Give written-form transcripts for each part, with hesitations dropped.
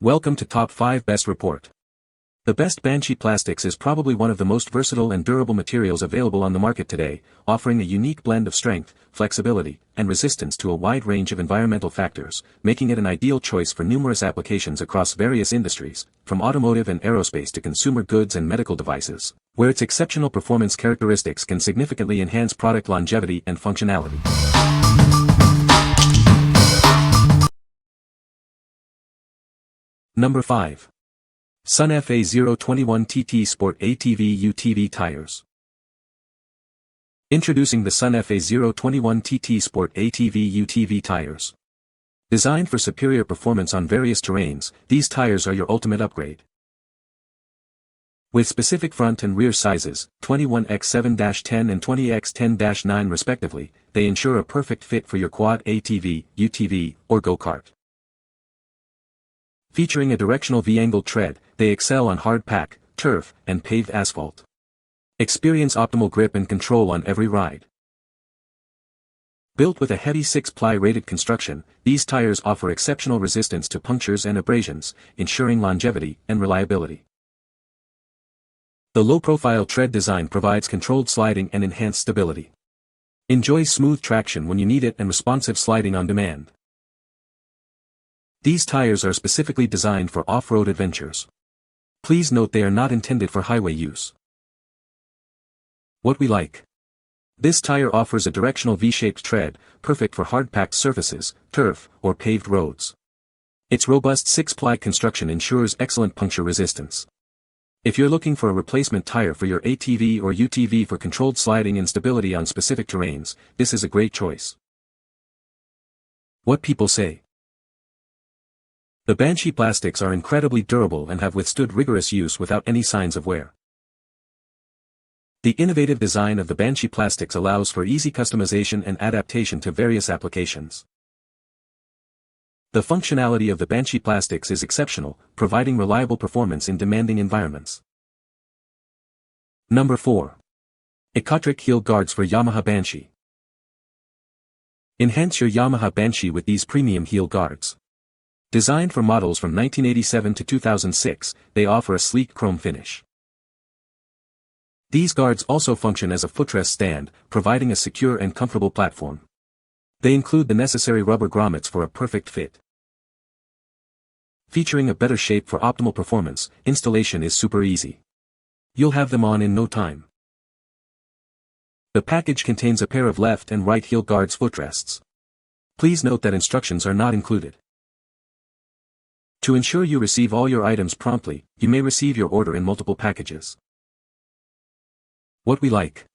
Welcome to Top 5 Best Report. The best Banshee Plastics is probably one of the most versatile and durable materials available on the market today, offering a unique blend of strength, flexibility, and resistance to a wide range of environmental factors, making it an ideal choice for numerous applications across various industries, from automotive and aerospace to consumer goods and medical devices, where its exceptional performance characteristics can significantly enhance product longevity and functionality. Number 5. SunF A021 TT Sport ATV UTV Tires. Introducing the SunF A021 TT Sport ATV UTV Tires. Designed for superior performance on various terrains, these tires are your ultimate upgrade. With specific front and rear sizes, 21x7-10 and 20x10-9 respectively, they ensure a perfect fit for your quad ATV, UTV, or go-kart. Featuring a directional V-angled tread, they excel on hard pack, turf, and paved asphalt. Experience optimal grip and control on every ride. Built with a heavy 6-ply rated construction, these tires offer exceptional resistance to punctures and abrasions, ensuring longevity and reliability. The low-profile tread design provides controlled sliding and enhanced stability. Enjoy smooth traction when you need it and responsive sliding on demand. These tires are specifically designed for off-road adventures. Please note they are not intended for highway use. What we like. This tire offers a directional V-shaped tread, perfect for hard-packed surfaces, turf, or paved roads. Its robust 6-ply construction ensures excellent puncture resistance. If you're looking for a replacement tire for your ATV or UTV for controlled sliding and stability on specific terrains, this is a great choice. What people say. The Banshee Plastics are incredibly durable and have withstood rigorous use without any signs of wear. The innovative design of the Banshee Plastics allows for easy customization and adaptation to various applications. The functionality of the Banshee Plastics is exceptional, providing reliable performance in demanding environments. Number 4. ECOTRIC Heel Guards for Yamaha Banshee. Enhance your Yamaha Banshee with these premium heel guards. Designed for models from 1987 to 2006, they offer a sleek chrome finish. These guards also function as a footrest stand, providing a secure and comfortable platform. They include the necessary rubber grommets for a perfect fit. Featuring a better shape for optimal performance, installation is super easy. You'll have them on in no time. The package contains a pair of left and right heel guards footrests. Please note that instructions are not included. To ensure you receive all your items promptly, you may receive your order in multiple packages. What we like.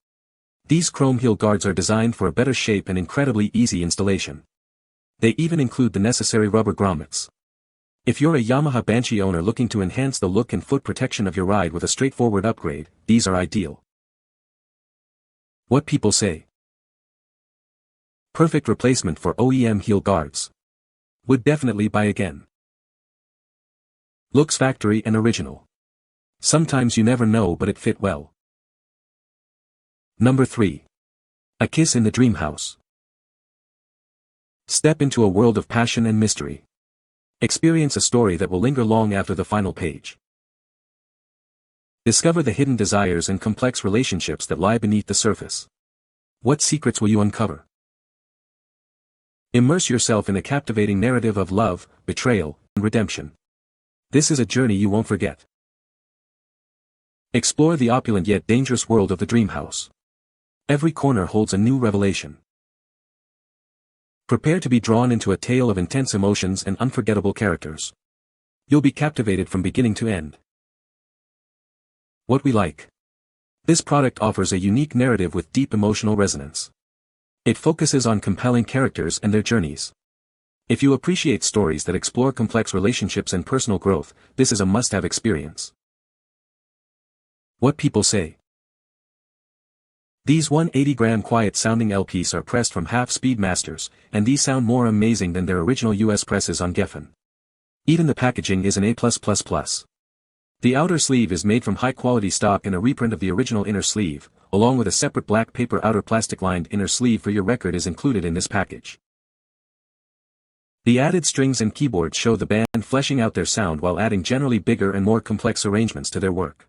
These chrome heel guards are designed for a better shape and incredibly easy installation. They even include the necessary rubber grommets. If you're a Yamaha Banshee owner looking to enhance the look and foot protection of your ride with a straightforward upgrade, these are ideal. What people say. Perfect replacement for OEM heel guards. Would definitely buy again. Looks factory and original. Sometimes you never know, but it fit well. Number 3. A Kiss in the Dreamhouse. Step into a world of passion and mystery. Experience a story that will linger long after the final page. Discover the hidden desires and complex relationships that lie beneath the surface. What secrets will you uncover? Immerse yourself in a captivating narrative of love, betrayal, and redemption. This is a journey you won't forget. Explore the opulent yet dangerous world of the Dreamhouse. Every corner holds a new revelation. Prepare to be drawn into a tale of intense emotions and unforgettable characters. You'll be captivated from beginning to end. What we like. This product offers a unique narrative with deep emotional resonance. It focuses on compelling characters and their journeys. If you appreciate stories that explore complex relationships and personal growth, this is a must-have experience. What people say. These 180-gram quiet-sounding LPs are pressed from half-speed masters, and these sound more amazing than their original US presses on Geffen. Even the packaging is an A+++. The outer sleeve is made from high-quality stock and a reprint of the original inner sleeve, along with a separate black paper outer plastic-lined inner sleeve for your record is included in this package. The added strings and keyboards show the band fleshing out their sound while adding generally bigger and more complex arrangements to their work.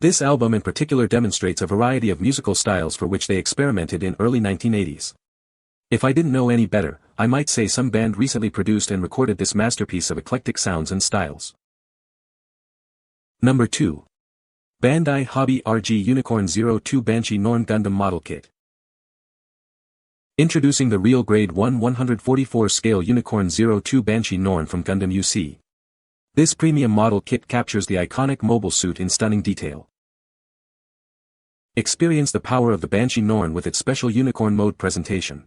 This album in particular demonstrates a variety of musical styles for which they experimented in early 1980s. If I didn't know any better, I might say some band recently produced and recorded this masterpiece of eclectic sounds and styles. Number 2. Bandai Hobby RG Unicorn 02 Banshee Norn Gundam Model Kit. Introducing the Real Grade 1 144 Scale Unicorn 02 Banshee Norn from Gundam UC. This premium model kit captures the iconic mobile suit in stunning detail. Experience the power of the Banshee Norn with its special unicorn mode presentation.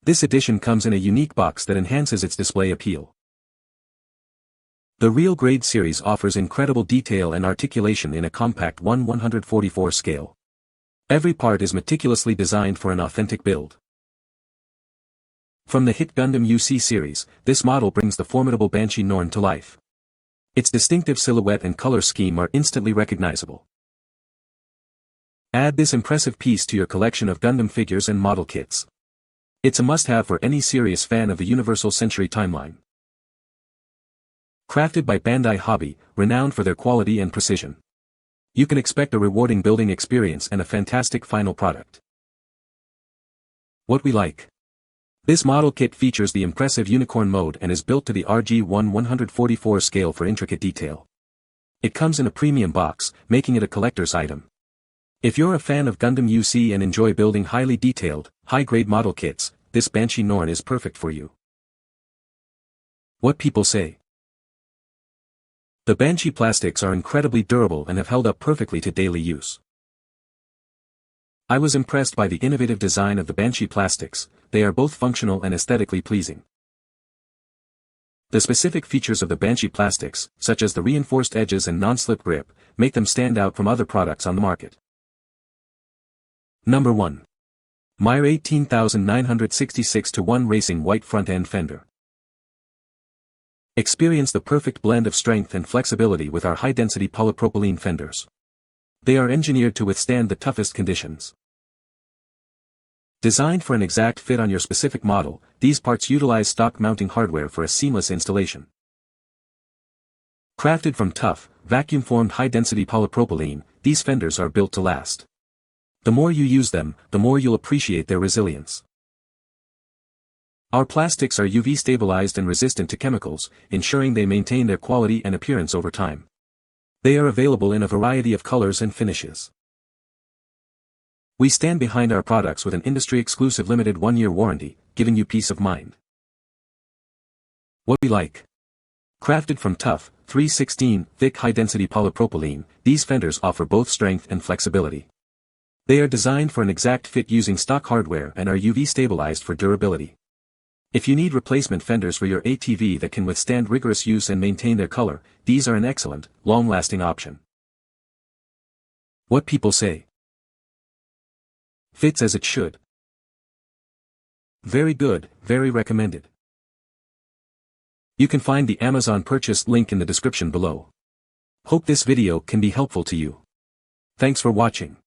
This edition comes in a unique box that enhances its display appeal. The Real Grade series offers incredible detail and articulation in a compact 1/144 scale. Every part is meticulously designed for an authentic build. From the hit Gundam UC series, this model brings the formidable Banshee Norn to life. Its distinctive silhouette and color scheme are instantly recognizable. Add this impressive piece to your collection of Gundam figures and model kits. It's a must-have for any serious fan of the Universal Century timeline. Crafted by Bandai Hobby, renowned for their quality and precision. You can expect a rewarding building experience and a fantastic final product. What we like. This model kit features the impressive unicorn mode and is built to the RG-1 144 scale for intricate detail. It comes in a premium box, making it a collector's item. If you're a fan of Gundam UC and enjoy building highly detailed, high-grade model kits, this Banshee Norn is perfect for you. What people say. The Banshee Plastics are incredibly durable and have held up perfectly to daily use. I was impressed by the innovative design of the Banshee Plastics. They are both functional and aesthetically pleasing. The specific features of the Banshee Plastics, such as the reinforced edges and non-slip grip, make them stand out from other products on the market. Number 1. Maier 18966-1 Racing White Front-End Fender. Experience the perfect blend of strength and flexibility with our high-density polypropylene fenders. They are engineered to withstand the toughest conditions. Designed for an exact fit on your specific model, these parts utilize stock mounting hardware for a seamless installation. Crafted from tough, vacuum-formed high-density polypropylene, these fenders are built to last. The more you use them, the more you'll appreciate their resilience. Our plastics are UV stabilized and resistant to chemicals, ensuring they maintain their quality and appearance over time. They are available in a variety of colors and finishes. We stand behind our products with an industry-exclusive limited 1-year warranty, giving you peace of mind. What we like. Crafted from tough, 3/16 thick high-density polypropylene, these fenders offer both strength and flexibility. They are designed for an exact fit using stock hardware and are UV stabilized for durability. If you need replacement fenders for your ATV that can withstand rigorous use and maintain their color, these are an excellent, long-lasting option. What people say. Fits as it should. Very good, very recommended. You can find the Amazon purchase link in the description below. Hope this video can be helpful to you. Thanks for watching.